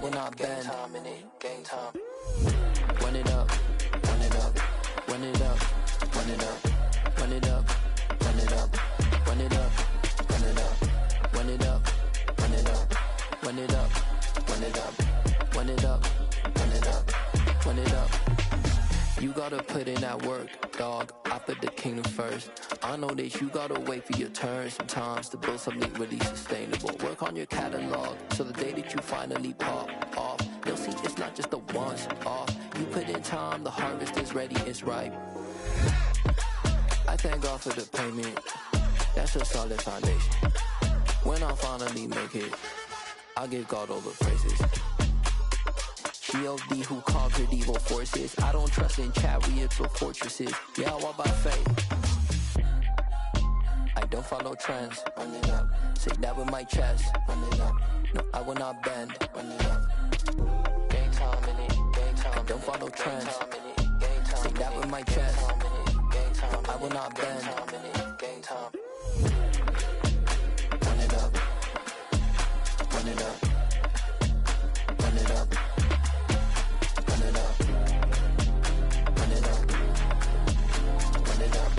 will not bend. Game time. Run it up, run it up, run it up, run it up, run it up, run it up, run it up, run it up, run it up, run it up, run it up, run it up, run it up, run it up, run it up. You gotta put in that work, dog. I put the kingdom first. I know that you gotta wait for your turn sometimes to build something really sustainable. Work on your catalog, so the day that you finally pop off, you'll see it's not just a once off. You put in time, the harvest is ready, it's ripe. I thank God for the payment. That's a solid foundation. When I finally make it, I give God all the praises. G.O.D. who conquered evil forces. I don't trust in chariots or fortresses. Yeah, I walk by faith. I don't follow trends. Run it up. Say that with my chest. Run it up. No, I will not bend. Run it up. Game time in it. Game time. I don't follow trends. Say that with my chest. No, I will not bend. Game time. Run it up. Run it up. Run it up. Run it up. Run it up. Run it up.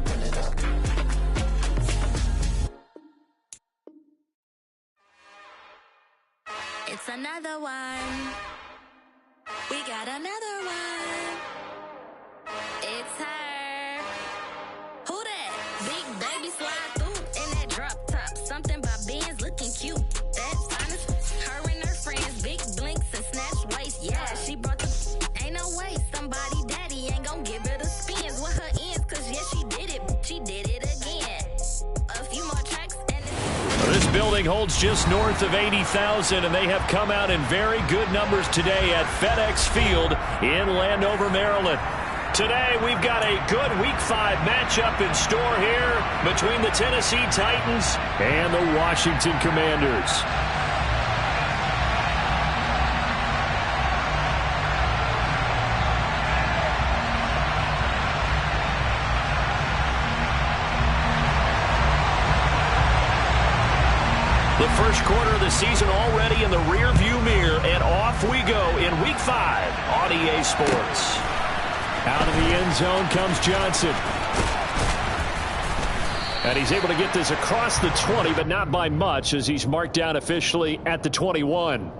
Run it up. It's another one. We got another one. It's her. Who that? Big baby slide through in that drop top. Something by Benz looking cute. That's honest. Her and her friends, big blinks and snatch waist. Yeah, she brought the ain't no way. Somebody daddy ain't gon' give her the spins with her ends. Cause yeah, she did it. She did it again. A few more tracks and this building holds just north of 80,000, and they have come out in very good numbers today at FedEx Field in Landover, Maryland. Today, we've got a good Week 5 matchup in store here between the Tennessee Titans and the Washington Commanders. The first quarter of the season already in the rear-view mirror, and off we go in Week 5 on EA Sports. Out of the end zone comes Johnson. And he's able to get this across the 20, but not by much, as he's marked down officially at the 21.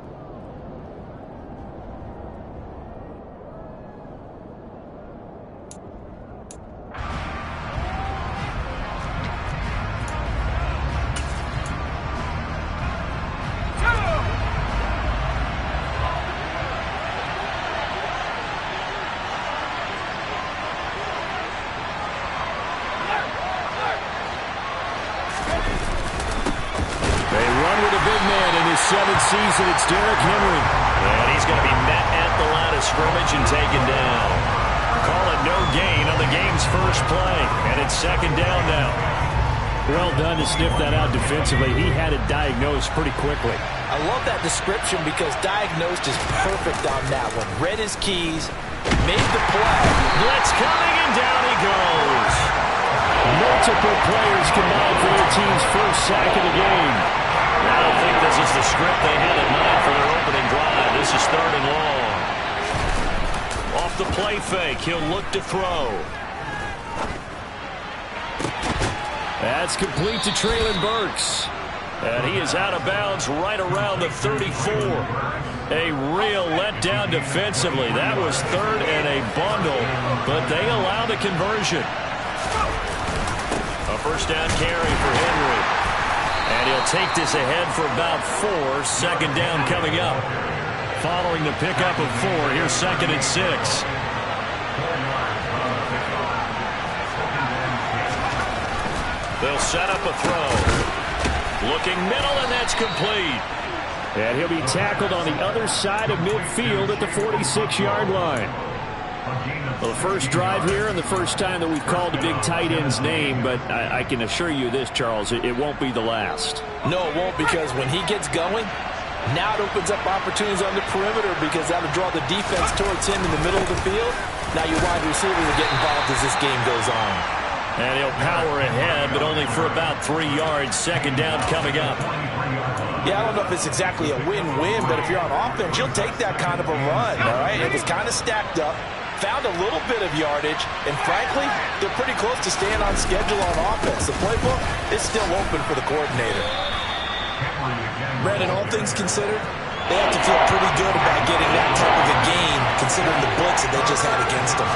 Seventh season, it's Derrick Henry. And he's going to be met at the line of scrimmage and taken down. Call it no gain on the game's first play. And it's second down now. Well done to sniff that out defensively. He had it diagnosed pretty quickly. I love that description because diagnosed is perfect on that one. Read his keys, made the play. Blitz coming, and down he goes. Multiple players combined for their team's first sack of the game. I don't think this is the script they had in mind for their opening drive. This is third and long. Off the play fake, he'll look to throw. That's complete to Treylon Burks. And he is out of bounds right around the 34. A real letdown defensively. That was third and a bundle, but they allow the conversion. A first down carry for Henry. And he'll take this ahead for about 4. Second down coming up. Following the pickup of 4, here's second and 6. They'll set up a throw. Looking middle, and that's complete. And he'll be tackled on the other side of midfield at the 46-yard line. Well, the first drive here and the first time that we've called the big tight end's name, but I can assure you this, Charles, it won't be the last. No, it won't, because when he gets going, now it opens up opportunities on the perimeter because that'll draw the defense towards him in the middle of the field. Now your wide receivers will get involved as this game goes on. And he'll power ahead, but only for about 3 yards. Second down coming up. Yeah, I don't know if it's exactly a win-win, but if you're on offense, you'll take that kind of a run, all right? It was kind of stacked up, found a little bit of yardage, and frankly, they're pretty close to staying on schedule on offense. The playbook is still open for the coordinator. Brandon, all things considered, they have to feel pretty good about getting that type of a game, considering the blitz that they just had against them.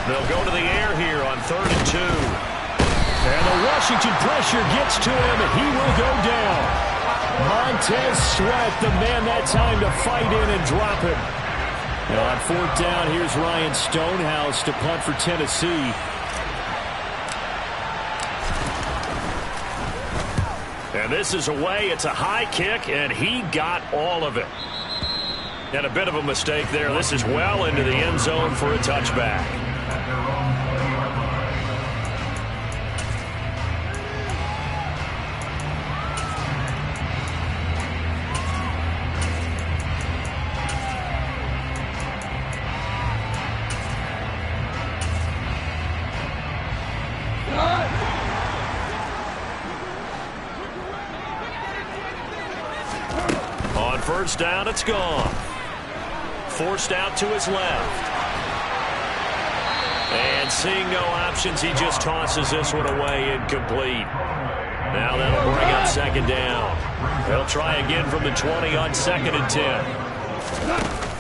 They'll go to the air here on 3rd and 2. And the Washington pressure gets to him, and he will go down. Montez Sweat, the man that time to fight in and drop him. And on 4th down, here's Ryan Stonehouse to punt for Tennessee. And this is away. It's a high kick, and he got all of it. And a bit of a mistake there. This is well into the end zone for a touchback. First down, it's gone. Forced out to his left. And seeing no options, he just tosses this one away incomplete. Now that'll bring up 2nd down. They'll try again from the 20 on 2nd and 10.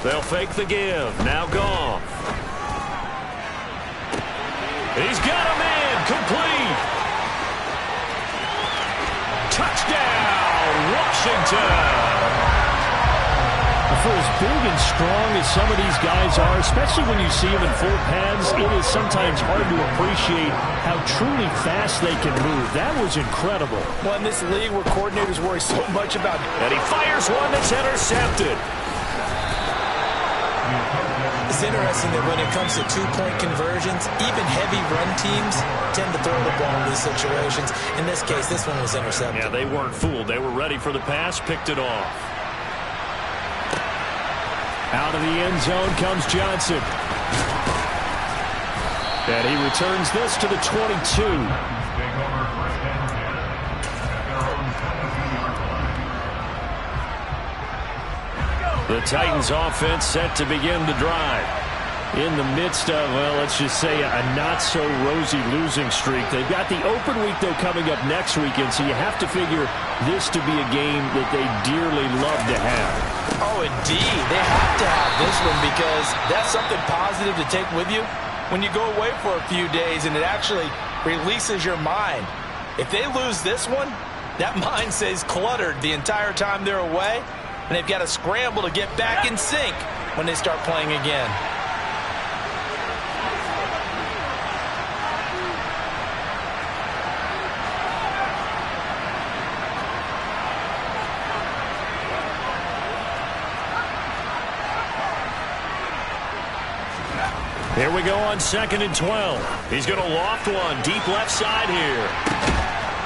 They'll fake the give. Now Goff. He's got him in. Complete. Touchdown, Washington. For as big and strong as some of these guys are, especially when you see them in full pads, it is sometimes hard to appreciate how truly fast they can move. That was incredible. Well, in this league where coordinators worry so much about... And he fires one that's intercepted. It's interesting that when it comes to two-point conversions, even heavy run teams tend to throw the ball in these situations. In this case, this one was intercepted. Yeah, they weren't fooled. They were ready for the pass, picked it off. Out of the end zone comes Johnson. And he returns this to the 22. The Titans offense set to begin the drive. In the midst of, well, let's just say a not-so-rosy losing streak. They've got the open week, though, coming up next weekend, so you have to figure this to be a game that they dearly love to have. Oh, indeed. They have to have this one because that's something positive to take with you when you go away for a few days, and it actually releases your mind. If they lose this one, that mind stays cluttered the entire time they're away, and they've got to scramble to get back in sync when they start playing again. Here we go on 2nd and 12. He's going to loft one deep left side here.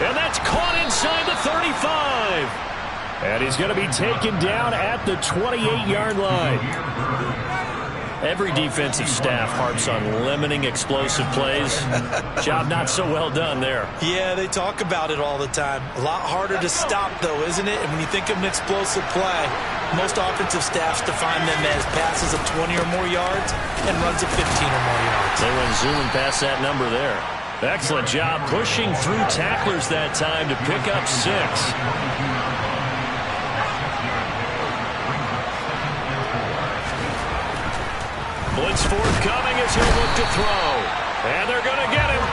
And that's caught inside the 35. And he's going to be taken down at the 28-yard line. Every defensive staff harps on limiting explosive plays. Job not so well done there. Yeah, they talk about it all the time. A lot harder to stop, though, isn't it? And when you think of an explosive play, most offensive staffs define them as passes of 20 or more yards and runs of 15 or more yards. They went zooming past that number there. Excellent job pushing through tacklers that time to pick up 6. Blitz forthcoming as he'll look to throw. And they're going to get him.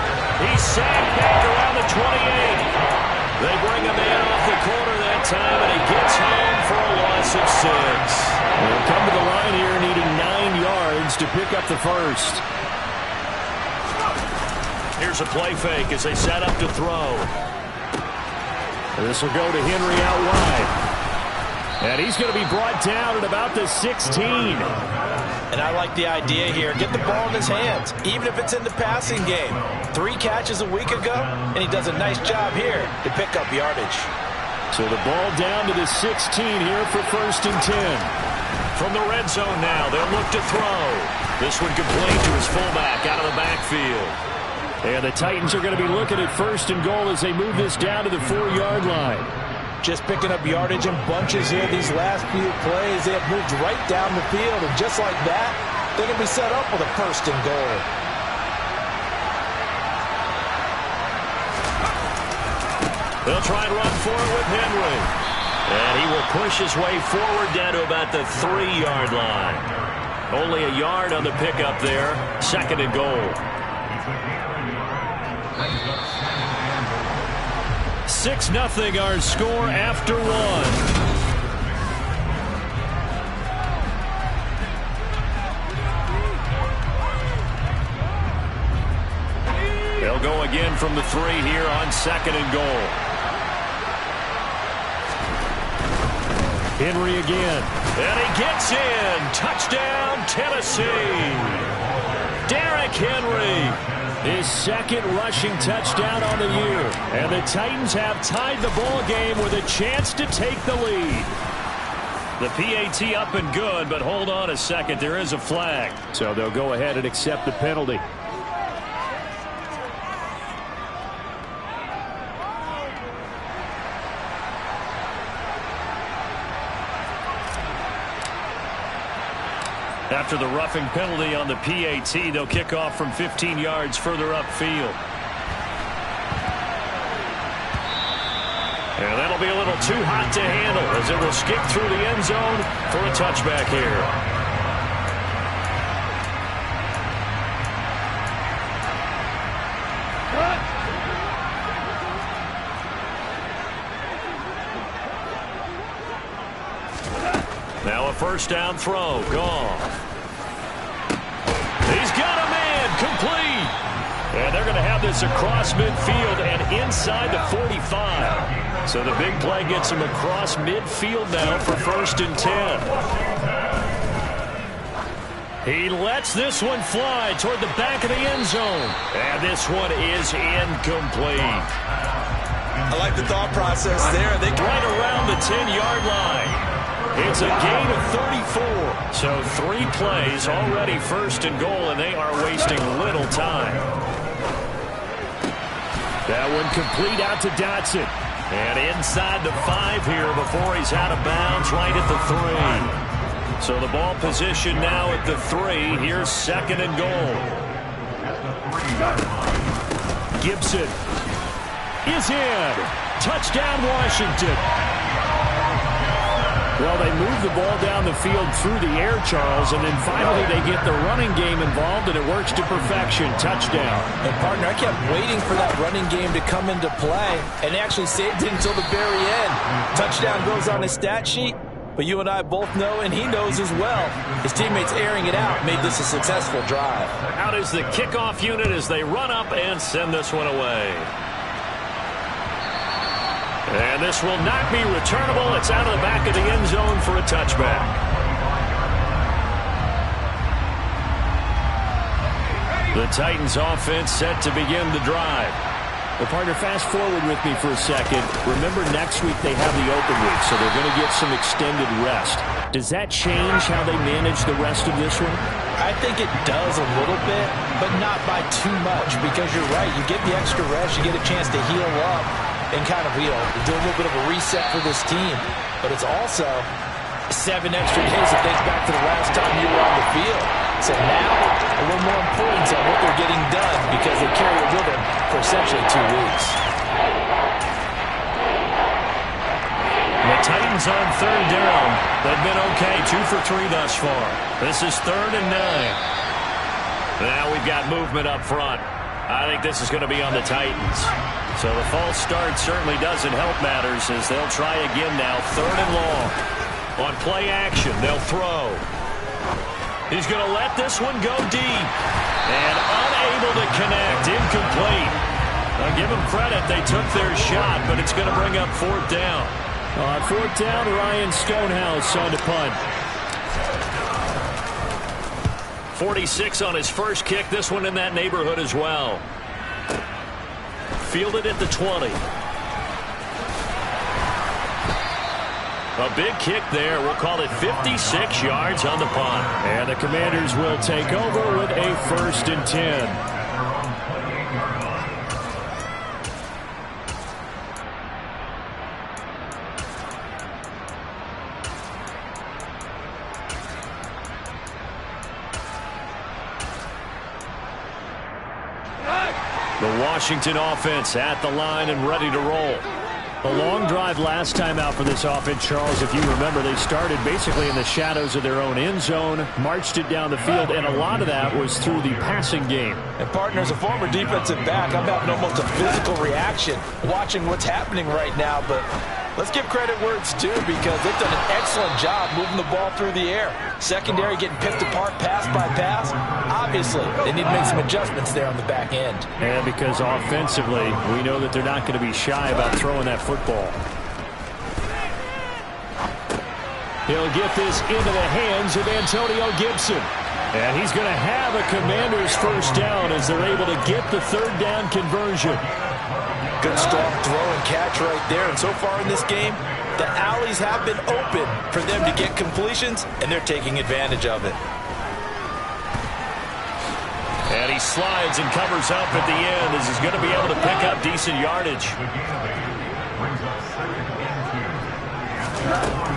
He's sacked back around the 28. They bring him in off the corner that time, and he gets home for a loss of 6. They'll come to the line here needing 9 yards to pick up the first. Here's a play fake as they set up to throw. And this will go to Henry out wide. And he's going to be brought down at about the 16. And I like the idea here. Get the ball in his hands, even if it's in the passing game. 3 catches a week ago, and he does a nice job here to pick up yardage. So the ball down to the 16 here for 1st and 10. From the red zone now, they'll look to throw. This one complete to his fullback out of the backfield. And the Titans are going to be looking at 1st and goal as they move this down to the 4-yard line. just picking up yardage in bunches here these last few plays. They have moved right down the field, and just like that, they're going to be set up with a first and goal. They'll try and run for it with Henry. And he will push his way forward down to about the 3-yard line. Only a yard on the pickup there. Second and goal. 6-0 our score after one. They'll go again from the 3 here on second and goal. Henry again. And he gets in. Touchdown, Tennessee. Derrick Henry. His second rushing touchdown on the year. And the Titans have tied the ball game with a chance to take the lead. The PAT up and good, but hold on a second. There is a flag. So they'll go ahead and accept the penalty. After the roughing penalty on the PAT, they'll kick off from 15 yards further upfield. And that'll be a little too hot to handle as it will skip through the end zone for a touchback here. Now a first down throw. Gone. He's got a man. Complete. And they're going to have this across midfield and inside the 45. So the big play gets him across midfield now for 1st and 10. He lets this one fly toward the back of the end zone. And this one is incomplete. I like the thought process there. They right around the 10-yard line. It's a gain of 34. So 3 plays already 1st and goal, and they are wasting little time. That one complete out to Dotson. And inside the 5 here before he's out of bounds right at the 3. So the ball position now at the 3. Here's 2nd and goal. Gibson is in. Touchdown, Washington. Well, they move the ball down the field through the air, Charles, and then finally they get the running game involved, and it works to perfection. Touchdown. And, partner, I kept waiting for that running game to come into play, and they actually saved it until the very end. Touchdown goes on his stat sheet, but you and I both know, and he knows as well, his teammates airing it out made this a successful drive. Out is the kickoff unit as they run up and send this one away. And this will not be returnable. It's out of the back of the end zone for a touchback. The Titans offense set to begin the drive. Well, partner, fast forward with me for a second. Remember, next week they have the open week, so they're going to get some extended rest. Does that change how they manage the rest of this one? I think it does a little bit, but not by too much, because you're right. You get the extra rest, you get a chance to heal up and kind of, do a little bit of a reset for this team. But it's also 7 extra days that dates back to the last time you were on the field. So now, a little more importance on what they're getting done because they carry it with them for essentially 2 weeks. The Titans on 3rd down. They've been okay, 2 for 3 thus far. This is 3rd and 9. Now we've got movement up front. I think this is going to be on the Titans. So the false start certainly doesn't help matters as they'll try again now. 3rd and long. On play action, they'll throw. He's going to let this one go deep. And unable to connect. Incomplete. I'll give them credit. They took their shot, but it's going to bring up 4th down. On 4th down, Ryan Stonehouse on the punt. 46 on his first kick. This one in that neighborhood as well. Fielded at the 20. A big kick there. We'll call it 56 yards on the punt. And the Commanders will take over with a 1st and 10. The Washington offense at the line and ready to roll. A long drive last time out for this offense, Charles. If you remember, they started basically in the shadows of their own end zone, marched it down the field, and a lot of that was through the passing game. And, partner, as a former defensive back, I'm having almost a physical reaction watching what's happening right now. But let's give credit where it's due, because they've done an excellent job moving the ball through the air. Secondary getting picked apart pass by pass. Obviously, they need to make some adjustments there on the back end. And because offensively, we know that they're not going to be shy about throwing that football. He'll get this into the hands of Antonio Gibson. And he's going to have a Commanders first down as they're able to get the third down conversion. Good strong throw and catch right there. And so far in this game, the alleys have been open for them to get completions, and they're taking advantage of it. And he slides and covers up at the end as he's going to be able to pick up decent yardage.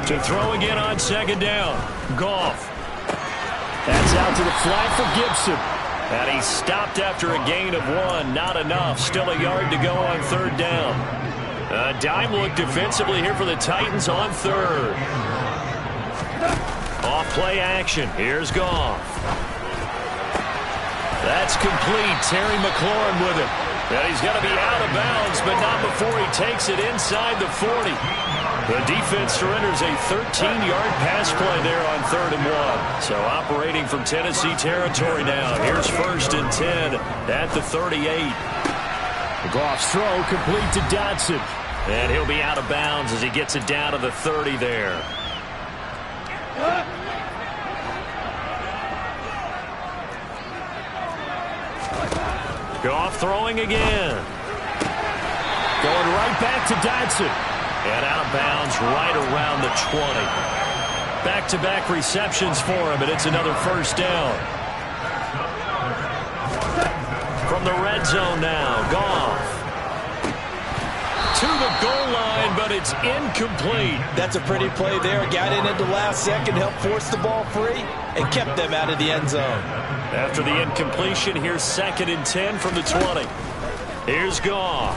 To throw again on second down. Goff. That's out to the flat for Gibson. And he stopped after a gain of 1. Not enough. Still a yard to go on third down. A dime look defensively here for the Titans on third. Off play action. Here's Goff. That's complete. Terry McLaurin with it. And he's going to be out of bounds, but not before he takes it inside the 40. The defense surrenders a 13-yard pass play there on 3rd and 1. So operating from Tennessee territory now. Here's 1st and 10 at the 38. Goff's throw complete to Dotson. And he'll be out of bounds as he gets it down to the 30 there. Goff throwing again. Going right back to Dotson. And out of bounds right around the 20. Back-to-back receptions for him, and it's another first down. From the red zone now, Goff. To the goal line, but it's incomplete. That's a pretty play there. Got in at the last second, helped force the ball free, and kept them out of the end zone. After the incompletion, here's 2nd and 10 from the 20. Here's Goff.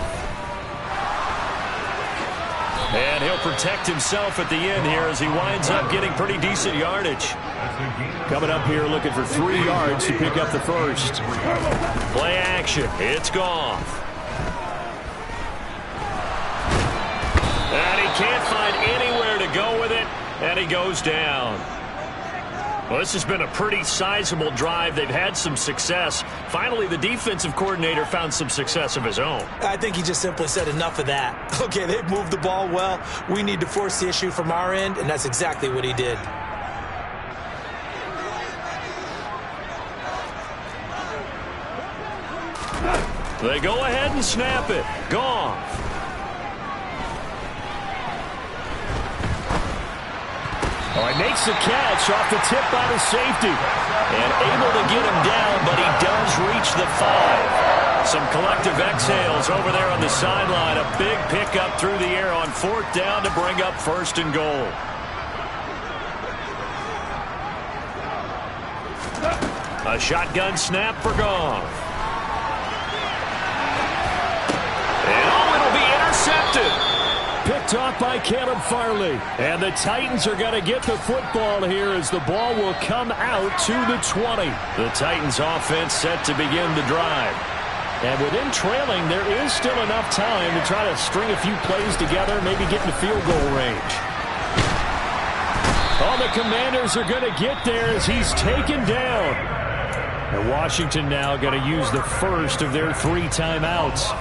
And he'll protect himself at the end here as he winds up getting pretty decent yardage. Coming up here looking for 3 yards to pick up the first. Play action. It's Goff. And he can't find anywhere to go with it, and he goes down. Well, this has been a pretty sizable drive. They've had some success. Finally, the defensive coordinator found some success of his own. I think he just simply said enough of that. Okay, they've moved the ball well. We need to force the issue from our end, and that's exactly what he did. They go ahead and snap it. Goff. Oh, he makes the catch off the tip by the safety. And able to get him down, but he does reach the 5. Some collective exhales over there on the sideline. A big pickup through the air on 4th down to bring up 1st and goal. A shotgun snap for Goff. And oh, it'll be intercepted. Picked off by Caleb Farley. And the Titans are going to get the football here as the ball will come out to the 20. The Titans offense set to begin the drive. And within trailing, there is still enough time to try to string a few plays together, maybe get in the field goal range. Oh, the Commanders are going to get there as he's taken down. And Washington now going to use the first of their 3 timeouts,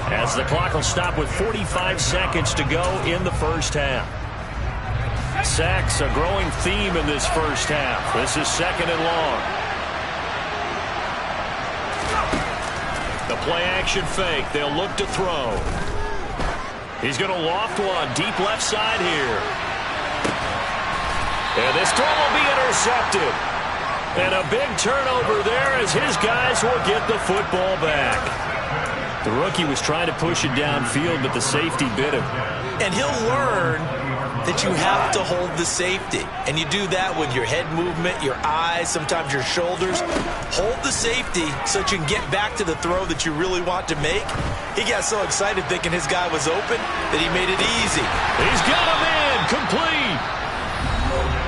as the clock will stop with 45 seconds to go in the first half. Sacks, a growing theme in this first half. This is 2nd and long. The play-action fake. They'll look to throw. He's going to loft one. Deep left side here. And this throw will be intercepted. And a big turnover there as his guys will get the football back. The rookie was trying to push it downfield, but the safety bit him. And he'll learn that you have to hold the safety. And you do that with your head movement, your eyes, sometimes your shoulders. Hold the safety so that you can get back to the throw that you really want to make. He got so excited thinking his guy was open that he made it easy. He's got a man, complete.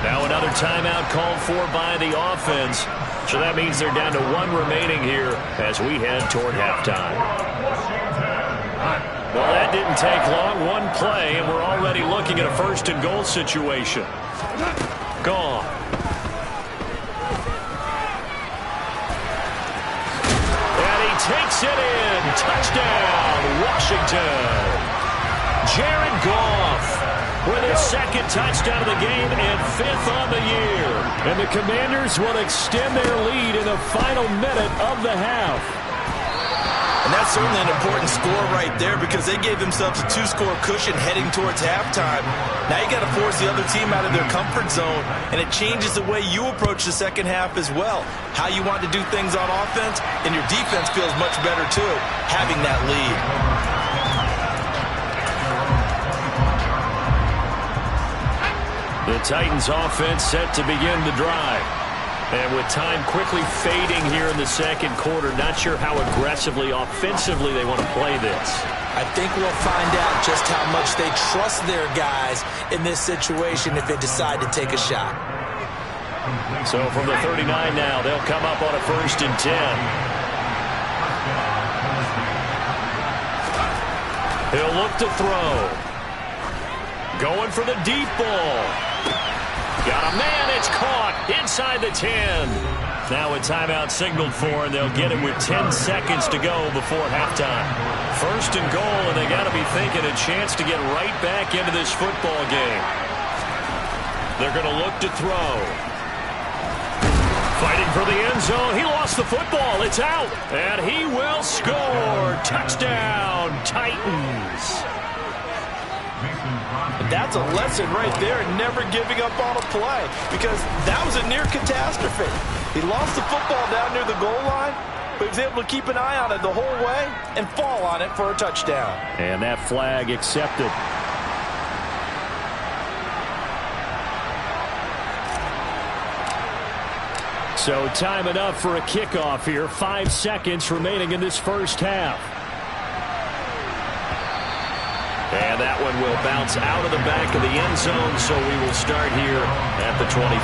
Now another timeout called for by the offense. So that means they're down to one remaining here as we head toward halftime. Well, that didn't take long. One play, and we're already looking at a first-and-goal situation. Gone. And he takes it in. Touchdown, Washington. Jared Goff with his second touchdown of the game and fifth on the year. And the Commanders will extend their lead in the final minute of the half. And that's certainly an important score right there because they gave themselves a 2-score cushion heading towards halftime. Now you got to force the other team out of their comfort zone, and it changes the way you approach the second half as well. How you want to do things on offense, and your defense feels much better too, having that lead. The Titans offense set to begin the drive. And with time quickly fading here in the second quarter, not sure how aggressively, offensively they want to play this. I think we'll find out just how much they trust their guys in this situation if they decide to take a shot. So from the 39 now, they'll come up on a 1st and 10. He'll look to throw. Going for the deep ball. Got a man, it's caught inside the 10. Now a timeout signaled for, and they'll get it with 10 seconds to go before halftime. 1st and goal, and they got to be thinking a chance to get right back into this football game. They're going to look to throw. Fighting for the end zone. He lost the football. It's out, and he will score. Touchdown, Titans. That's a lesson right there in never giving up on a play because that was a near catastrophe. He lost the football down near the goal line, but he was able to keep an eye on it the whole way and fall on it for a touchdown. And that flag accepted. So time enough for a kickoff here. 5 seconds remaining in this first half. And that one will bounce out of the back of the end zone, so we will start here at the 25.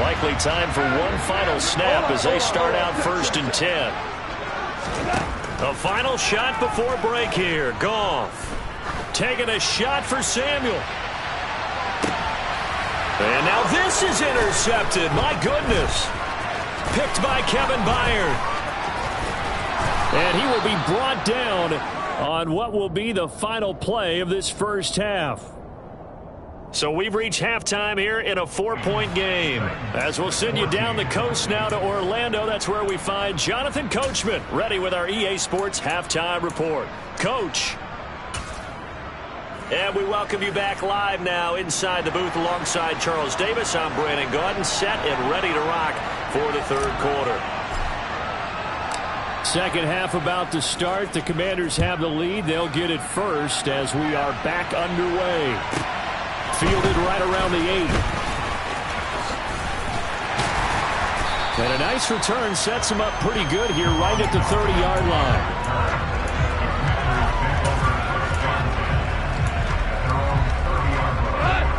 Likely time for one final snap as they start out 1st and 10. A final shot before break here. Goff taking a shot for Samuel. And now this is intercepted. My goodness. Picked by Kevin Byard. And he will be brought down on what will be the final play of this first half. So we've reached halftime here in a 4-point game. As we'll send you down the coast now to Orlando, that's where we find Jonathan Coachman ready with our EA Sports Halftime Report. Coach. And we welcome you back live now inside the booth alongside Charles Davis. I'm Brandon Gaudin, set and ready to rock for the third quarter. Second half about to start. The Commanders have the lead. They'll get it first as we are back underway. Fielded right around the 8. And a nice return sets him up pretty good here right at the 30-yard line.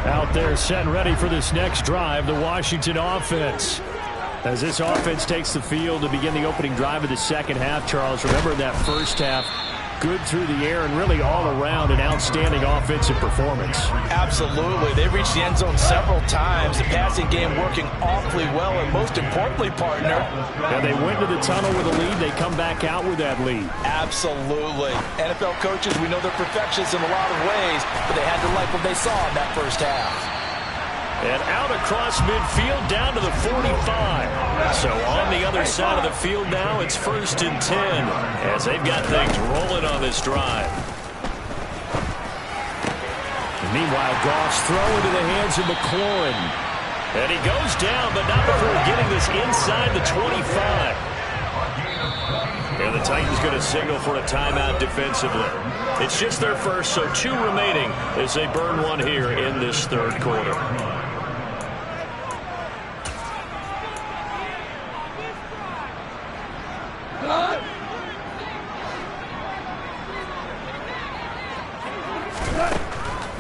Out there set and ready for this next drive, the Washington offense. As this offense takes the field to begin the opening drive of the second half, Charles, remember in that first half, good through the air and really all around an outstanding offensive performance. Absolutely. They reached the end zone several times. The passing game working awfully well, and most importantly, partner. And they went to the tunnel with a lead. They come back out with that lead. Absolutely. NFL coaches, we know they're perfectionists in a lot of ways, but they had to like what they saw in that first half. And out across midfield down to the 45. So on the other side of the field now, it's 1st and 10 as they've got things rolling on this drive. And meanwhile, Goff's throw into the hands of McLaurin. And he goes down, but not before getting this inside the 25. Titans going to signal for a timeout defensively. It's just their first, so 2 remaining as they burn one here in this third quarter.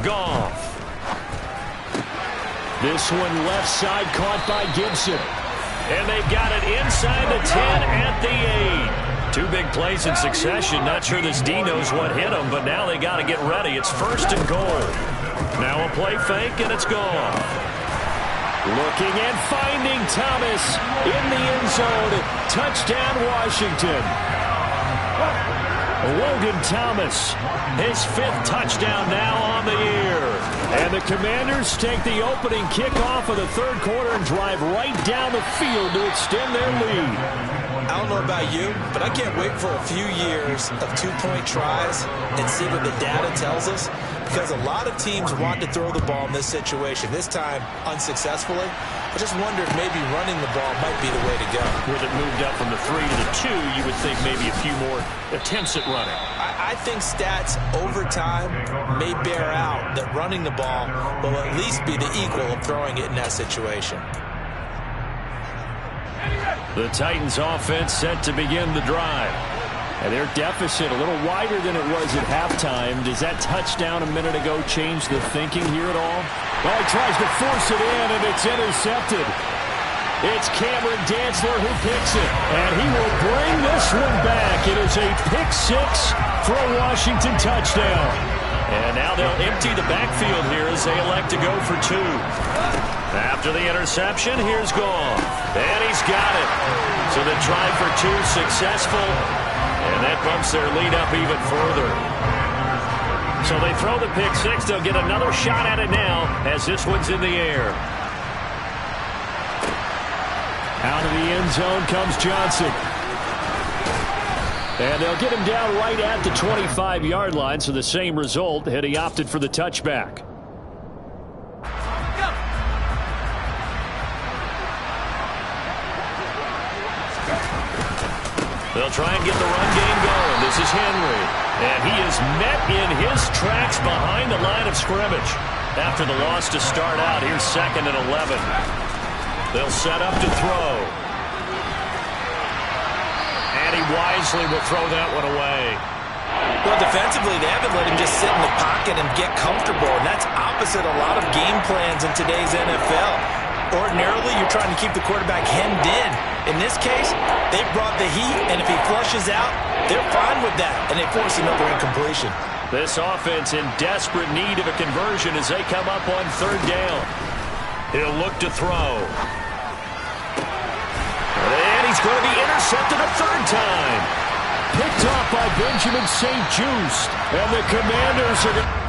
Goff. This one left side caught by Gibson. And they've got it inside the 10 at the 8. 2 big plays in succession. Not sure this D knows what hit them, but now they got to get ready. It's 1st and goal. Now a play fake, and it's gone. Looking and finding Thomas in the end zone. Touchdown, Washington. Logan Thomas, his 5th touchdown now on the year. And the Commanders take the opening kickoff of the third quarter and drive right down the field to extend their lead. I don't know about you, but I can't wait for a few years of 2-point tries and see what the data tells us, because a lot of teams want to throw the ball in this situation, this time unsuccessfully. I just wonder if maybe running the ball might be the way to go. With it moved up from the 3 to the 2, you would think maybe a few more attempts at running. I think stats over time may bear out that running the ball will at least be the equal of throwing it in that situation. The Titans offense set to begin the drive. And their deficit a little wider than it was at halftime. Does that touchdown a minute ago change the thinking here at all? Well, he tries to force it in, and it's intercepted. It's Cameron Dantzler who picks it. And he will bring this one back. It is a pick 6 for a Washington touchdown. And now they'll empty the backfield here as they elect to go for 2. After the interception, here's Goff. And he's got it. So the try for 2 successful. And that bumps their lead up even further. So they throw the pick 6. They'll get another shot at it now as this one's in the air. Out of the end zone comes Johnson. And they'll get him down right at the 25-yard line, so the same result, had he opted for the touchback. They'll try and get the run game going. This is Henry. And he is met in his tracks behind the line of scrimmage. After the loss to start out, here's 2nd and 11. They'll set up to throw. And he wisely will throw that one away. Well, defensively, they haven't let him just sit in the pocket and get comfortable, and that's opposite a lot of game plans in today's NFL. Ordinarily, you're trying to keep the quarterback hemmed in. In this case, they brought the heat, and if he flushes out, they're fine with that, and they force another incompletion. This offense in desperate need of a conversion as they come up on 3rd down. He'll look to throw. And he's going to be intercepted a 3rd time. Picked off by Benjamin St-Juste. And the Commanders are...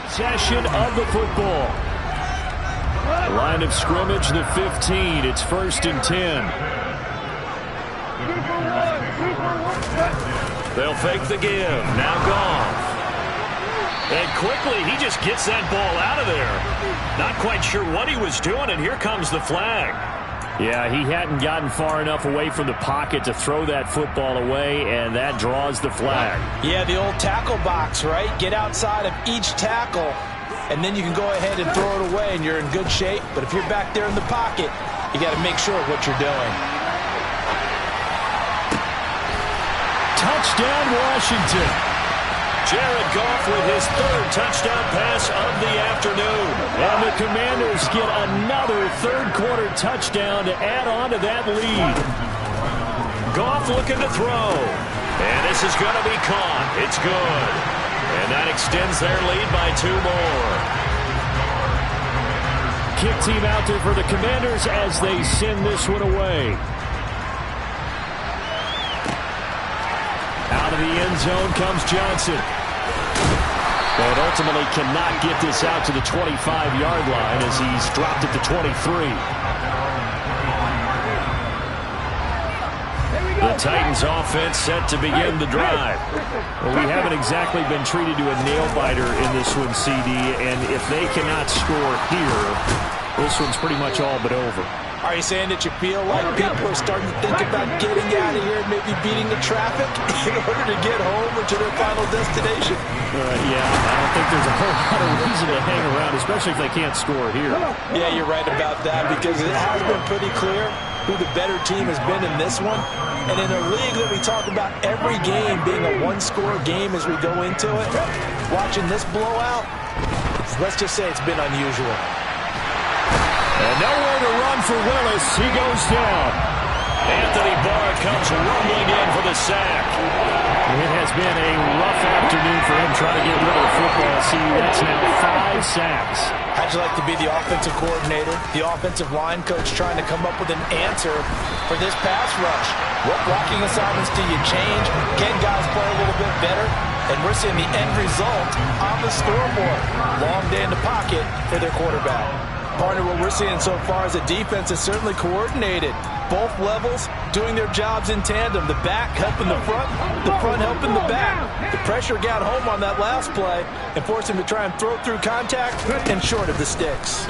Possession of the football. Line of scrimmage, the 15. It's 1st and 10. They'll fake the give. Now Goff. And quickly, he just gets that ball out of there. Not quite sure what he was doing, and here comes the flag. Yeah, he hadn't gotten far enough away from the pocket to throw that football away, and that draws the flag. Yeah, the old tackle box, right? Get outside of each tackle, and then you can go ahead and throw it away, and you're in good shape. But if you're back there in the pocket, you got to make sure of what you're doing. Touchdown, Washington. Jared Goff with his 3rd touchdown pass of the afternoon. And the Commanders get another 3rd quarter touchdown to add on to that lead. Goff looking to throw. And this is going to be caught. It's good. And that extends their lead by 2 more. Kick team out there for the Commanders as they send this one away. Out of the end zone comes Johnson. But ultimately cannot get this out to the 25-yard line as he's dropped at the 23. The Titans offense set to begin the drive. Well, we haven't exactly been treated to a nail-biter in this one, CD, and if they cannot score here, this one's pretty much all but over. Are you saying that you feel like people are starting to think about getting out of here and maybe beating the traffic in order to get home or to their final destination? Yeah, I don't think there's a whole lot of reason to hang around, especially if they can't score here. Yeah, you're right about that because it has been pretty clear who the better team has been in this one. And in a league that we talk about every game being a one-score game as we go into it, watching this blowout, let's just say it's been unusual. And nowhere to run for Willis. He goes down. Anthony Barr comes rumbling in for the sack. It has been a rough afternoon for him trying to get rid of the football. See, that's now 5 sacks. How'd you like to be the offensive coordinator, the offensive line coach trying to come up with an answer for this pass rush? What blocking assignments do you change? Can guys play a little bit better? And we're seeing the end result on the scoreboard. Long day in the pocket for their quarterback. Partner, what we're seeing so far is the defense is certainly coordinated. Both levels doing their jobs in tandem. The back helping the front helping the back. The pressure got home on that last play and forced him to try and throw through contact and short of the sticks.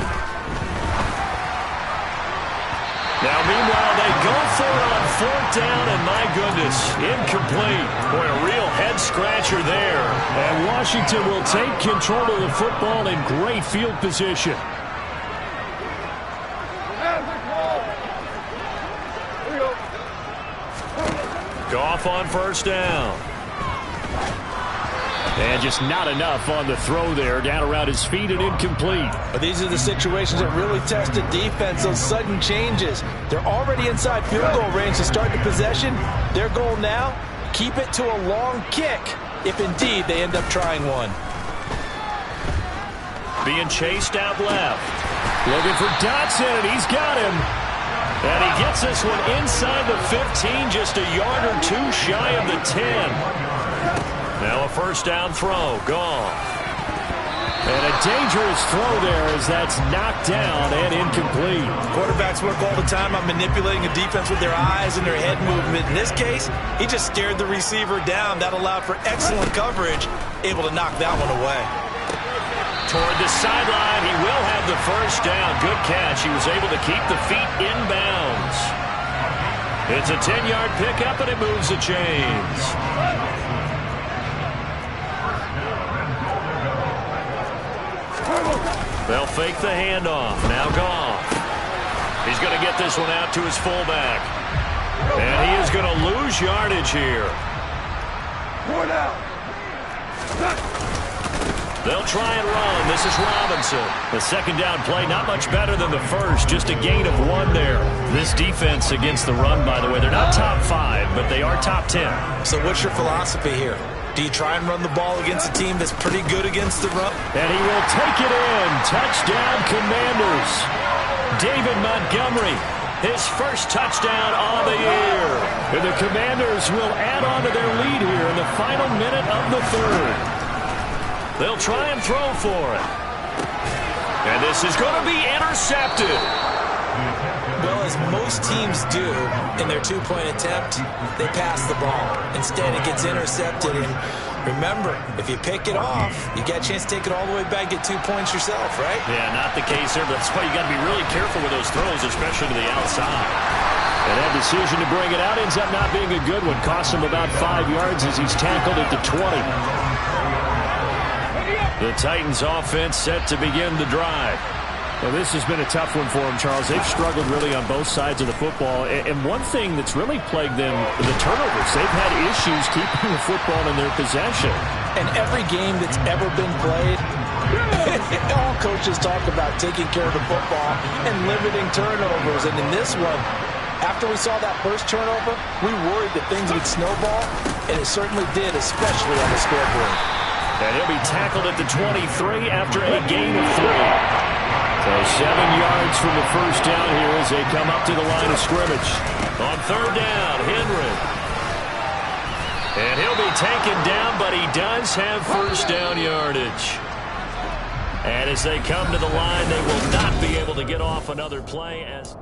Now, meanwhile, they go for it on 4th down, and my goodness, incomplete. Boy, a real head-scratcher there. And Washington will take control of the football in great field position. Goff on 1st down. And just not enough on the throw there. Down around his feet and incomplete. But these are the situations that really test the defense, those sudden changes. They're already inside field goal range to start the possession. Their goal now, keep it to a long kick, if indeed they end up trying one. Being chased out left. Looking for Dotson, and he's got him. And he gets this one inside the 15, just a yard or two shy of the 10. Now a 1st down throw, gone. And a dangerous throw there as that's knocked down and incomplete. Quarterbacks work all the time on manipulating a defense with their eyes and their head movement. In this case, he just stared the receiver down. That allowed for excellent coverage, able to knock that one away. Toward the sideline, he will have the 1st down. Good catch. He was able to keep the feet inbounds. It's a 10-yard pickup, and it moves the chains. They'll fake the handoff. Now Goff. He's going to get this one out to his fullback. And he is going to lose yardage here. They'll try and run. This is Robinson. The 2nd down play, not much better than the first. Just a gain of 1 there. This defense against the run, by the way, they're not top 5, but they are top 10. So what's your philosophy here? Do you try and run the ball against a team that's pretty good against the run? And he will take it in. Touchdown, Commanders. David Montgomery, his first touchdown on the year. And the Commanders will add on to their lead here in the final minute of the 3rd. They'll try and throw for it. And this is going to be intercepted. Well, as most teams do in their 2-point attempt, they pass the ball. Instead, it gets intercepted. And remember, if you pick it off, you get a chance to take it all the way back, get 2 points yourself, right? Yeah, not the case there. But that's why you got to be really careful with those throws, especially to the outside. And that decision to bring it out ends up not being a good one. Costs him about 5 yards as he's tackled at the 20. The Titans offense set to begin the drive. Well, this has been a tough one for them, Charles. They've struggled really on both sides of the football. And one thing that's really plagued them, the turnovers. They've had issues keeping the football in their possession. And every game that's ever been played, all coaches talk about taking care of the football and limiting turnovers. And in this one, after we saw that first turnover, we worried that things would snowball, and it certainly did, especially on the scoreboard. And he'll be tackled at the 23 after a gain of 3. So 7 yards from the 1st down here as they come up to the line of scrimmage. On 3rd down, Henry. And he'll be taken down, but he does have 1st down yardage. And as they come to the line, they will not be able to get off another play as...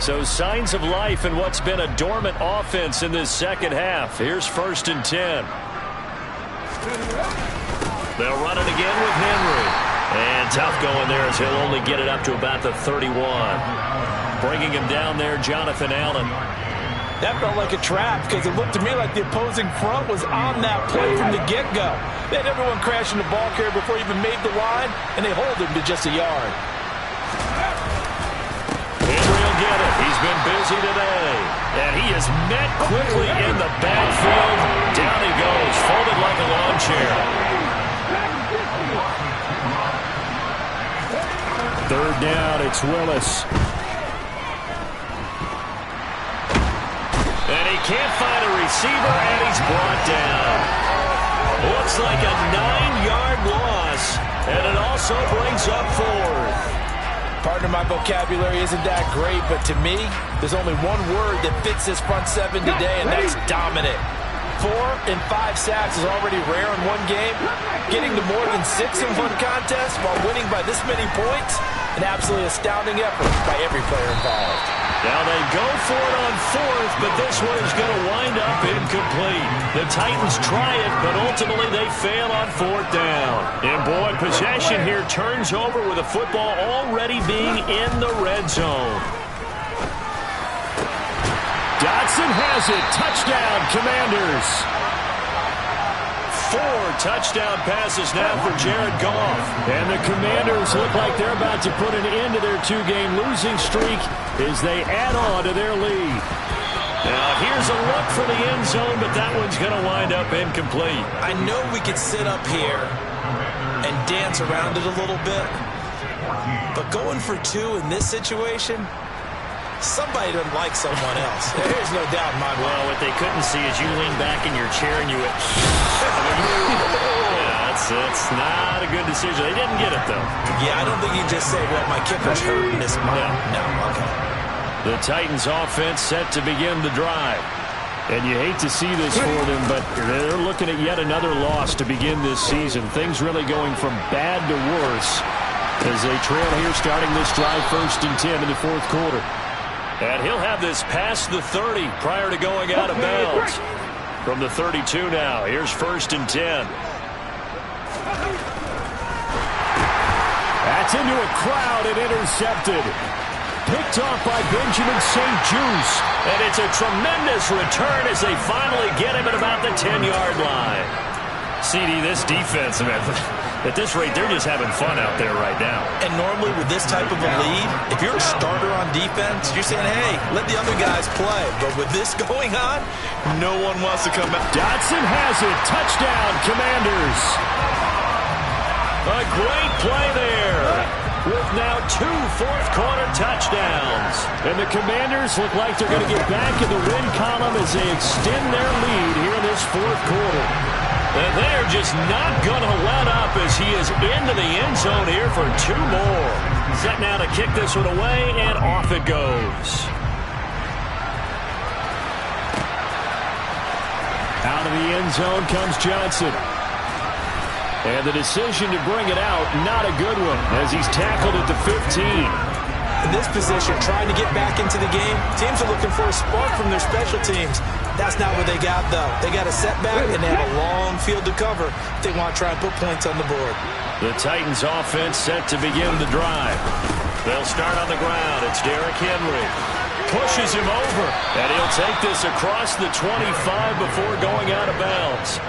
So signs of life in what's been a dormant offense in this second half. Here's 1st and 10. They'll run it again with Henry. And tough going there as he'll only get it up to about the 31. Bringing him down there, Jonathan Allen. That felt like a trap because it looked to me like the opposing front was on that play from the get-go. They had everyone crashing the ball carrier before he even made the line, and they hold him to just a yard. Henry will get it. He's been busy today. And he is met quickly in the backfield. Down he goes, folded like a lawn chair. 3rd down, it's Willis. And he can't find a receiver, and he's brought down. Looks like a 9-yard loss, and it also brings up 4th. Partner, my vocabulary isn't that great, but to me, there's only one word that fits this front seven today, and that's dominant. 4 and 5 sacks is already rare in one game. Getting to more than 6 in one contest while winning by this many points, an absolutely astounding effort by every player involved. Now they go for it on 4th, but this one is going to wind up incomplete. The Titans try it, but ultimately they fail on 4th down. And boy, possession here turns over with the football already being in the red zone. Dotson has it. Touchdown, Commanders. 4 touchdown passes now for Jared Goff. And the Commanders look like they're about to put an end to their 2-game losing streak as they add on to their lead. Now here's a look for the end zone, but that one's going to wind up incomplete. I know we could sit up here and dance around it a little bit, but going for 2 in this situation, somebody doesn't like someone else. There's no doubt in my mind. Well, what they couldn't see is you lean back in your chair and you went, it's not a good decision. They didn't get it, though. Yeah, I don't think you can just say, well, my kicker's hurt in this moment. No, okay. The Titans offense set to begin the drive. And you hate to see this for them, but they're looking at yet another loss to begin this season. Things really going from bad to worse as they trail here starting this drive 1st and 10 in the 4th quarter. And he'll have this past the 30 prior to going out of bounds. From the 32 now, here's 1st and 10. That's into a crowd and intercepted. Picked off by Benjamin St-Juste. And it's a tremendous return as they finally get him at about the 10-yard line. CD, this defense, man, at this rate, they're just having fun out there right now. And normally with this type of a lead, if you're a starter on defense, you're saying, hey, let the other guys play. But with this going on, no one wants to come back. Dotson has it. Touchdown, Commanders. A great play there with now 2 fourth-quarter touchdowns. And the Commanders look like they're going to get back in the win column as they extend their lead here in this 4th quarter. And they're just not going to let up as he is into the end zone here for 2 more. Set now to kick this one away, and off it goes. Out of the end zone comes Johnson. And the decision to bring it out, not a good one, as he's tackled at the 15. In this position, trying to get back into the game, teams are looking for a spark from their special teams. That's not what they got, though. They got a setback, and they have a long field to cover if they want to try and put points on the board. The Titans offense set to begin the drive. They'll start on the ground. It's Derrick Henry. Pushes him over, and he'll take this across the 25 before going out of bounds.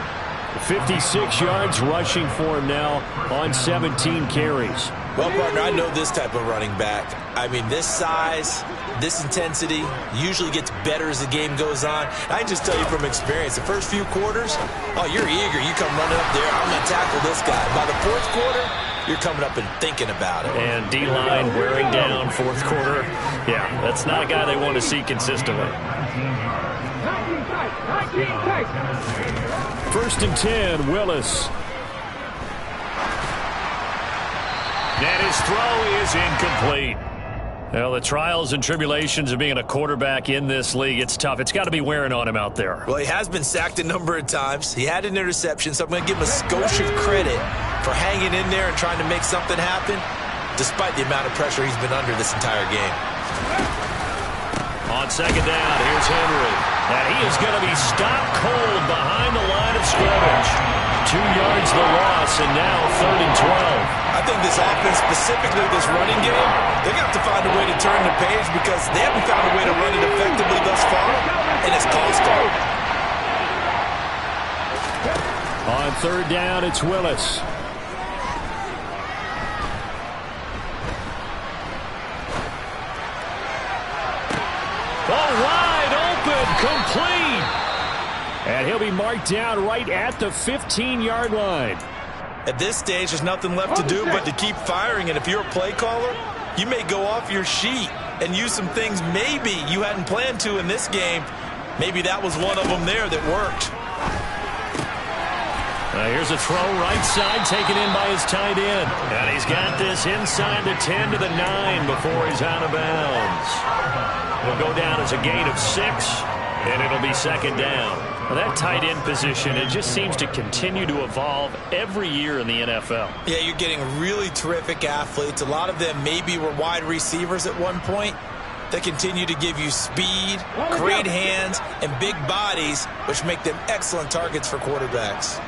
56 yards rushing for him now on 17 carries. Well, partner, I know this type of running back. I mean, this size, this intensity usually gets better as the game goes on. I can just tell you from experience, the first few quarters, oh, you're eager. You come running up there, I'm going to tackle this guy. By the 4th quarter, you're coming up and thinking about it. And D-line wearing down 4th quarter. Yeah, that's not a guy they want to see consistently. 1st and 10, Willis. And his throw is incomplete. Well, the trials and tribulations of being a quarterback in this league, it's tough. It's got to be wearing on him out there. Well, he has been sacked a number of times. He had an interception, so I'm going to give him a skosh of credit for hanging in there and trying to make something happen, despite the amount of pressure he's been under this entire game. On second down, here's Henry. And he is going to be stopped cold behind the line of scrimmage. 2 yards the loss, and now 3rd and 12. I think this offense, specifically this running game, they're going to have to find a way to turn the page because they haven't found a way to run it effectively thus far, and it's cost them. On 3rd down, it's Willis. Oh, wide open, complete. And he'll be marked down right at the 15-yard line. At this stage, there's nothing left to do but to keep firing. And if you're a play caller, you may go off your sheet and use some things maybe you hadn't planned to in this game. Maybe that was one of them there that worked. Here's a throw right side taken in by his tight end. And he's got this inside the 10 to the 9 before he's out of bounds. It'll go down as a gain of 6, and it'll be 2nd down. Well, that tight end position, it just seems to continue to evolve every year in the NFL. Yeah, you're getting really terrific athletes. A lot of them maybe were wide receivers at one point. They continue to give you speed, great hands, and big bodies, which make them excellent targets for quarterbacks.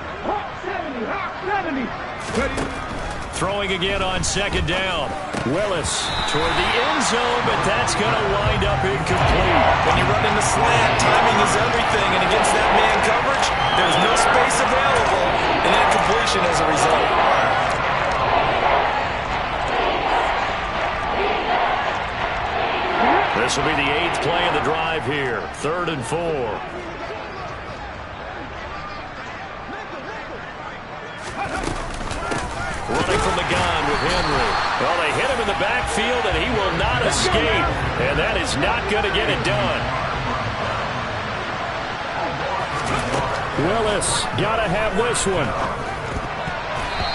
Throwing again on 2nd down. Willis toward the end zone, but that's going to wind up incomplete. When you run in the slant, timing is everything, and against that man coverage, there's no space available, and incompletion as a result. This will be the 8th play of the drive here. 3rd and 4. Running from the gun with Henry. Well, they hit him in the backfield, and he will not escape. And that is not going to get it done. Willis got to have this one.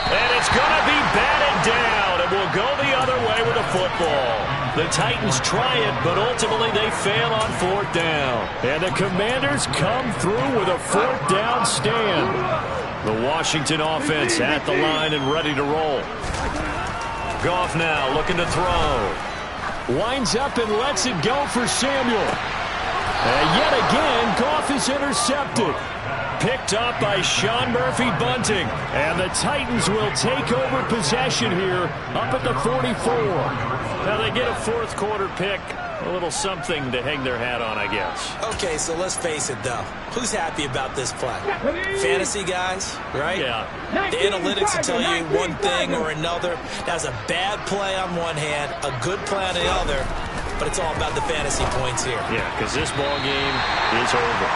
And it's going to be batted down, and will go the other way with the football. The Titans try it, but ultimately they fail on 4th down. And the Commanders come through with a 4th down stand. The Washington offense at the line and ready to roll. Goff now looking to throw. Winds up and lets it go for Samuel. And yet again, Goff is intercepted. Picked up by Sean Murphy-Bunting. And the Titans will take over possession here up at the 44. Now they get a 4th quarter pick. A little something to hang their hat on, I guess. Okay, so let's face it, though. Who's happy about this play? Fantasy guys, right? Yeah. The analytics will tell you one thing or another. That's a bad play on one hand, a good play on the other, but it's all about the fantasy points here. Yeah, because this ball game is over.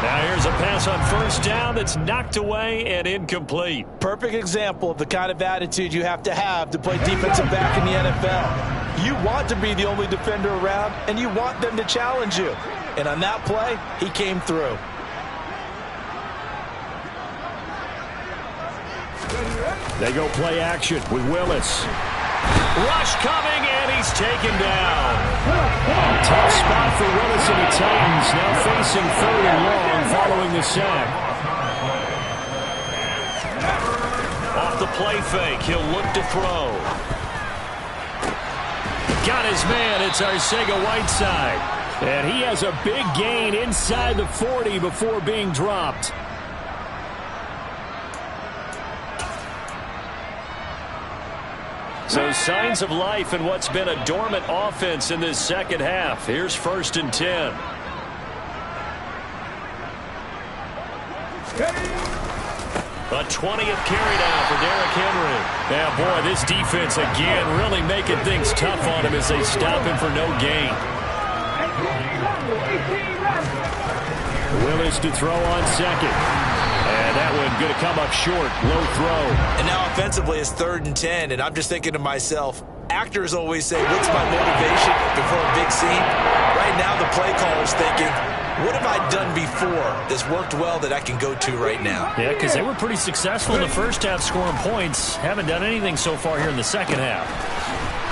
Now here's a pass on 1st down that's knocked away and incomplete. Perfect example of the kind of attitude you have to play defensive back in the NFL. You want to be the only defender around, and you want them to challenge you. And on that play, he came through. They go play action with Willis. Rush coming, and he's taken down. Tough spot for Willis and the Titans, now facing 3rd and long following the sack. Off the play fake, he'll look to throw. Got his man, it's Arcega-Whiteside. And he has a big gain inside the 40 before being dropped. So signs of life in what's been a dormant offense in this 2nd half. Here's 1st and 10. A 20th carry down for Derrick Henry. Yeah, boy, this defense again really making things tough on him as they stop him for no gain. Willis to throw on 2nd. And that one going to come up short. Low throw. And now offensively it's 3rd and 10, and I'm just thinking to myself, actors always say, what's my motivation before a big scene? Right now the play caller's thinking, what have I done before that's worked well that I can go to right now? Yeah, because they were pretty successful in the 1st half scoring points. Haven't done anything so far here in the 2nd half.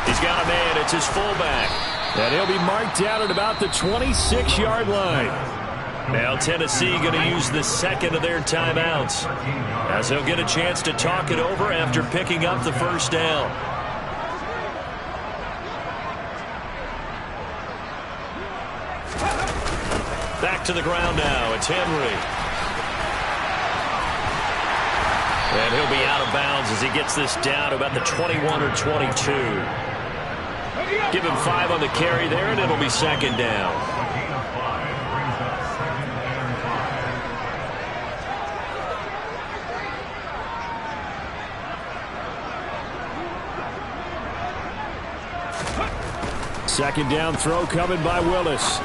He's got a man. It's his fullback. And he'll be marked down at about the 26-yard line. Now Tennessee going to use the 2nd of their timeouts, as they'll get a chance to talk it over after picking up the 1st down. Back to the ground now. It's Henry. And he'll be out of bounds as he gets this down to about the 21 or 22. Give him 5 on the carry there, and it'll be second down. Second down throw coming by Willis.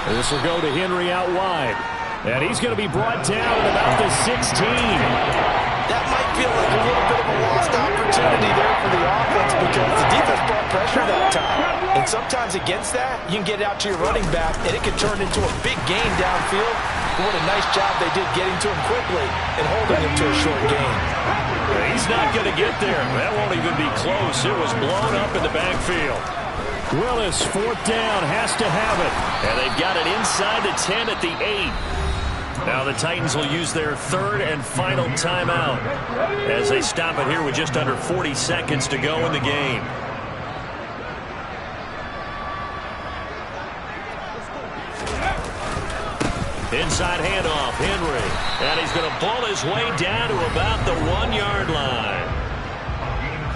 This will go to Henry out wide. And he's going to be brought down at about the 16. That might feel like a little bit of a lost opportunity there for the offense because the defense brought pressure that time. And sometimes against that, you can get out to your running back, and it can turn into a big gain downfield. But what a nice job they did getting to him quickly and holding him to a short gain. He's not going to get there. That won't even be close. It was blown up in the backfield. Willis, 4th down, has to have it. And they've got it inside the 10 at the 8. Now the Titans will use their 3rd and final timeout as they stop it here with just under 40 seconds to go in the game. Inside handoff, Henry. And he's going to pull his way down to about the 1-yard line.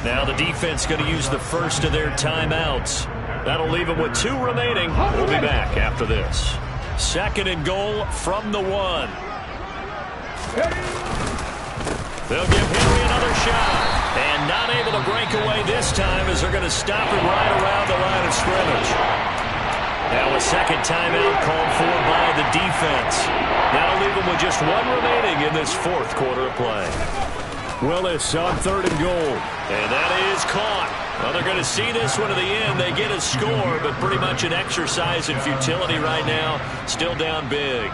Now the defense going to use the first of their timeouts. That'll leave them with 2 remaining. We'll be back after this. 2nd and goal from the 1. They'll give Henry another shot. And not able to break away this time as they're going to stop it right around the line of scrimmage. Now a second timeout called for by the defense. That'll leave them with just 1 remaining in this 4th quarter of play. Willis on 3rd and goal. And that is caught. Well, they're going to see this one to the end. They get a score, but pretty much an exercise in futility right now. Still down big.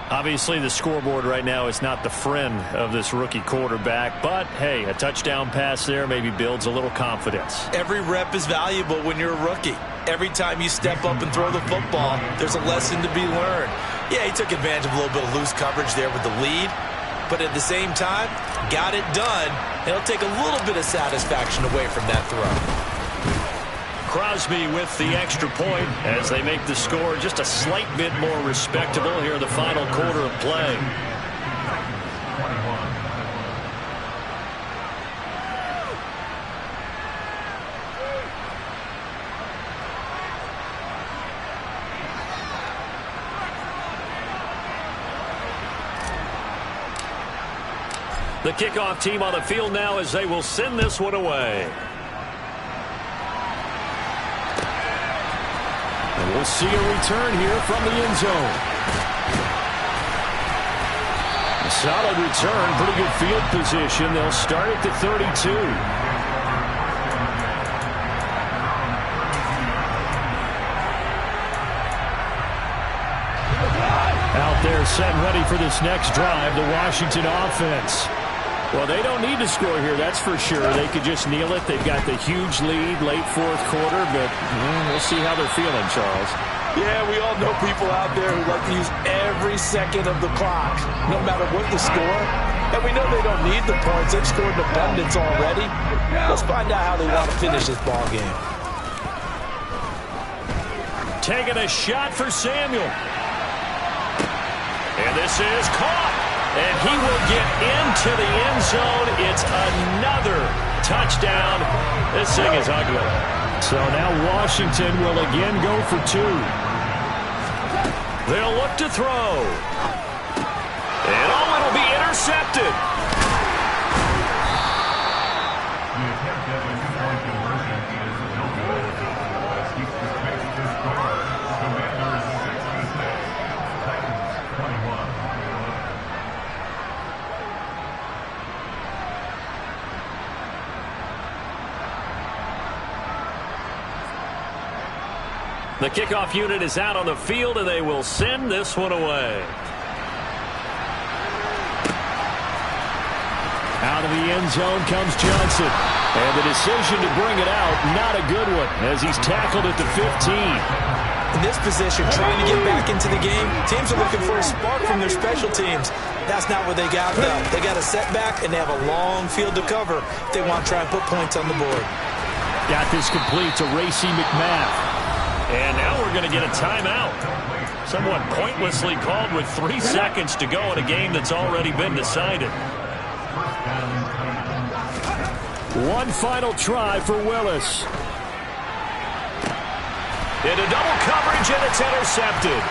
Obviously, the scoreboard right now is not the friend of this rookie quarterback. But, hey, a touchdown pass there maybe builds a little confidence. Every rep is valuable when you're a rookie. Every time you step up and throw the football, there's a lesson to be learned. Yeah, he took advantage of a little bit of loose coverage there with the lead. But at the same time, got it done. It'll take a little bit of satisfaction away from that throw. Crosby with the extra point as they make the score just a slight bit more respectable here in the final quarter of play. The kickoff team on the field now as they will send this one away. And we'll see a return here from the end zone. A solid return, pretty good field position. They'll start at the 32. Out there set ready for this next drive, the Washington offense. Well, they don't need to score here, that's for sure. They could just kneel it. They've got the huge lead, late 4th quarter, but we'll see how they're feeling, Charles. Yeah, we all know people out there who like to use every second of the clock, no matter what the score. And we know they don't need the points. They've scored in abundance already. Let's find out how they want to finish this ball game. Taking a shot for Samuel. And this is caught. And he will get into the end zone. It's another touchdown. This thing is ugly. So now Washington will again go for 2. They'll look to throw. And it'll be intercepted. The kickoff unit is out on the field, and they will send this one away. Out of the end zone comes Johnson. And the decision to bring it out, not a good one, as he's tackled at the 15. In this position, trying to get back into the game, teams are looking for a spark from their special teams. That's not what they got, though. They got a setback, and they have a long field to cover if they want to try and put points on the board. Got this complete to Racey McMath. And now we're going to get a timeout. Somewhat pointlessly called with 3 seconds to go in a game that's already been decided. One final try for Willis. Into double coverage, and it's intercepted.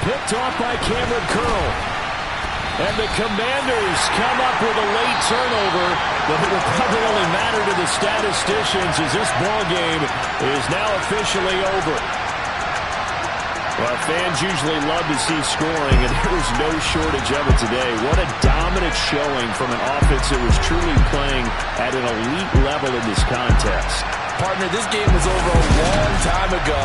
Picked off by Cameron Curl. And the Commanders come up with a late turnover, but it will probably only matter to the statisticians as this ball game is now officially over. Well, fans usually love to see scoring, and there was no shortage of it today. What a dominant showing from an offense that was truly playing at an elite level in this contest. Partner, this game was over a long time ago,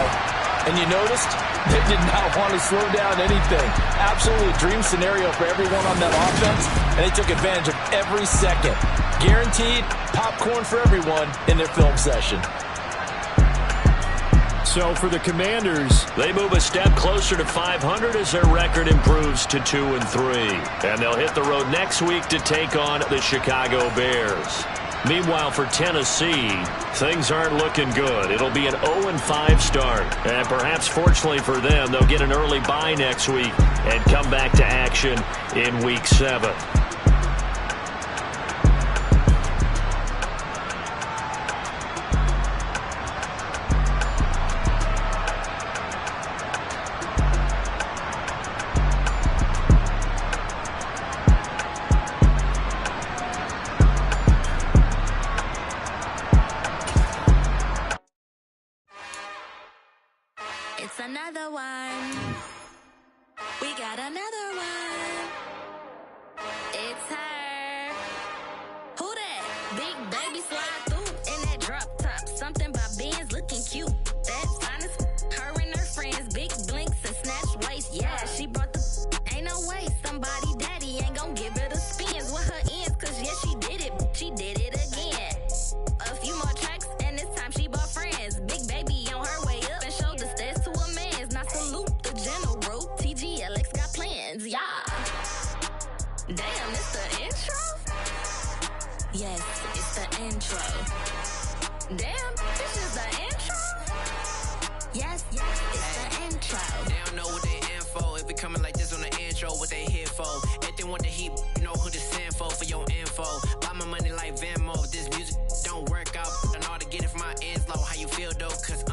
and you noticed they did not want to slow down anything. Absolutely a dream scenario for everyone on that offense, and they took advantage of every second. Guaranteed popcorn for everyone in their film session. So for the Commanders, they move a step closer to 500 as their record improves to 2-3. And they'll hit the road next week to take on the Chicago Bears. Meanwhile, for Tennessee, things aren't looking good. It'll be an 0-5 start. And perhaps fortunately for them, they'll get an early bye next week and come back to action in Week 7. It's another one. We got another one. It's her. Who that? Big baby slide through in that drop top. Something by Benz looking cute. That finest. Her and her friends. Big blinks and snatch waist. Yeah, she brought the. Ain't no way. Somebody daddy ain't gon' give her the spins with her ends. Cause yeah, she did it. She did it again. A few more tracks and this time she bought friends. Big baby on her way up and showed the stairs to a man's. Now salute the general. TGLX got plans, yeah. Damn, it's the intro? Yes, it's the intro. Damn, this is the intro? Yes, it's the intro. They don't know what they in for. If it coming like this on the intro, what they here for? If they want the heat, you know who to send for your info. Buy my money like Venmo. If this music don't work out, I know how to get it from my ends low. How you feel though? Cause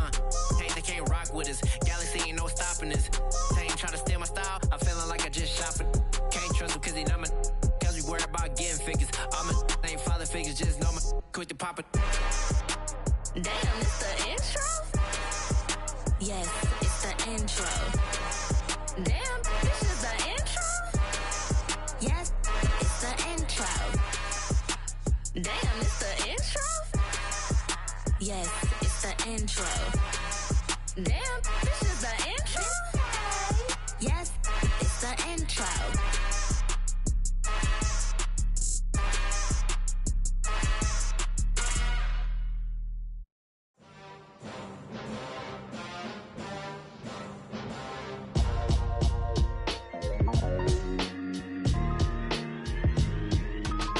hey, they can't rock with us. Galaxy ain't no stopping us. They ain't try to steal my style. I'm feeling like I just shop it. Can't trust them cause they not my. Cause we worried about getting figures. All my ain't father figures. Just know my quick to pop it. Damn, it's the intro? Yes, it's the intro. Damn, this is the intro? Yes, it's the intro. Damn, it's the intro? Yes, it's the intro. Damn, this is the intro? Yes, it's the intro.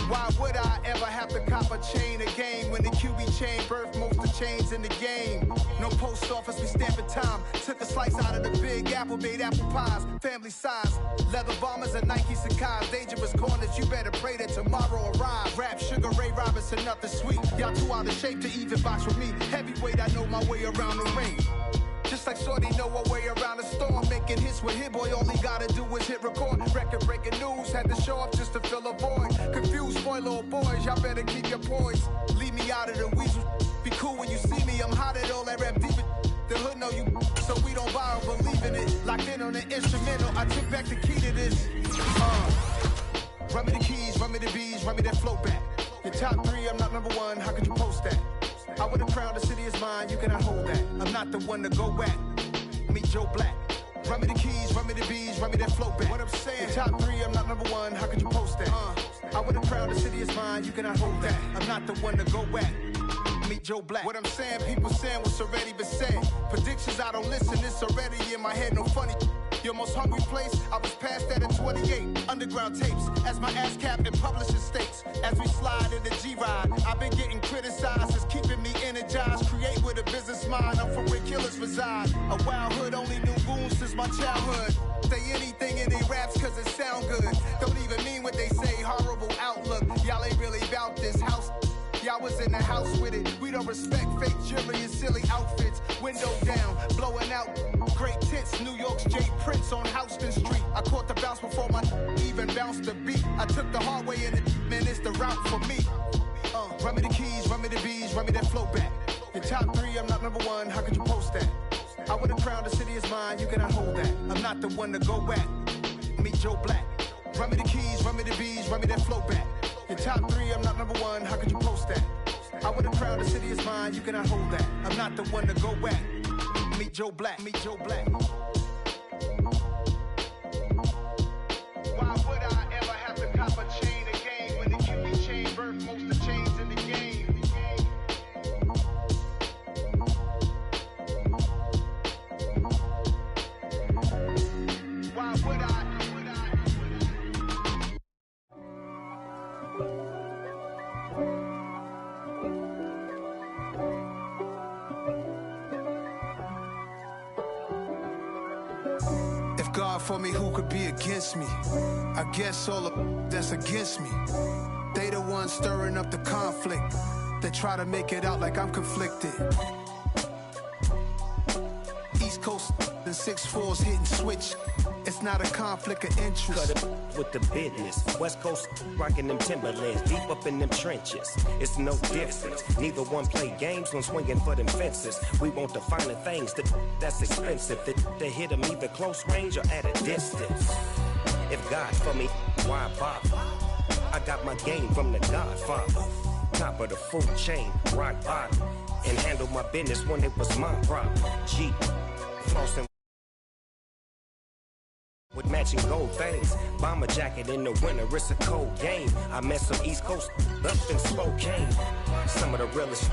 Why would I ever have to cop a chain a game when the QB chain birthed most of chains in the game? No post office, we stamping time. Took a slice out of the big apple, made apple pies, family size. Leather bombers and Nike Sacai's. Dangerous corners, you better pray that tomorrow arrives. Rap, Sugar Ray Robinson, nothing sweet. Y'all too out of shape to even box with me. Heavyweight, I know my way around the ring. Just like Shorty know her way around the storm. Making hits with Hit Boy, all he gotta do is hit record. Record breaking news, had to show up just to fill a void. Confused, spoiled little boys, y'all better keep your poise. Leave me out of the weasel. Be cool when you see me, I'm hot at all that rap deep. The hood know you, so we don't borrow, believe in it. Locked in on the instrumental, I took back the key to this. Run me the keys, run me the bees, run me that flow back. Your top 3, I'm not number 1, how could you post that? I would have crowned the city is mine, you cannot hold that. I'm not the one to go back. Meet Joe Black. Run me the keys, run me the bees, run me that flow back. What I'm saying, your top 3, I'm not number 1, how could you post that? I would have crowned the city is mine, you cannot hold that. I'm not the one to go back. Meet Joe Black. What I'm saying, people saying what's already been said. Predictions, I don't listen, it's already in my head, no funny. Your most hungry place, I was past that at 28. Underground tapes, as my ass cap in publishing states. As we slide in the G-Ride, I've been getting criticized. It's keeping me energized. Create with a business mind, I'm from where killers reside. A wild hood, only knew goons since my childhood. Say anything in they raps cause it sound good. Don't even mean what they say, horrible outlook. Y'all ain't really about this house. Y'all was in the house with it. We don't respect fake jewelry and silly outfits. Window down, blowing out great tits. New York's J. Prince on Houston Street. I caught the bounce before my even bounced the beat. I took the hard way in it, man, it's the route for me. Run me the keys, run me the bees, run me that flow back. Your top 3, I'm not number 1, how could you post that? I would've crowned the city is mine, you cannot hold that. I'm not the one to go at. Meet Joe Black. Run me the keys, run me the bees, run me that flow back. Your top 3, I'm not number 1, how could you post that? I would've crowned the city is mine, you cannot hold that. I'm not the one to go at. Meet Joe Black, meet Joe Black. Why would I ever have to cop a chain again when the QB chain birthed most of the chains in the game? Why would I? If God for me, who could be against me? I guess all of that's against me. They the ones stirring up the conflict. They try to make it out like I'm conflicted. East Coast and 6'4's hitting switch. It's not a conflict of interest. Cut it with the business. West Coast rocking them Timberlands, deep up in them trenches. It's no difference. Neither one play games when swinging for them fences. We want the finer things that's expensive. That hit them either close range or at a distance. If God for me, why bother? I got my game from the Godfather. Top of the food chain, rock bottom. And handle my business when it was my problem. G, flossing with matching gold things. Bomber jacket in the winter, it's a cold game. I met some East Coast up in Spokane. Some of the realest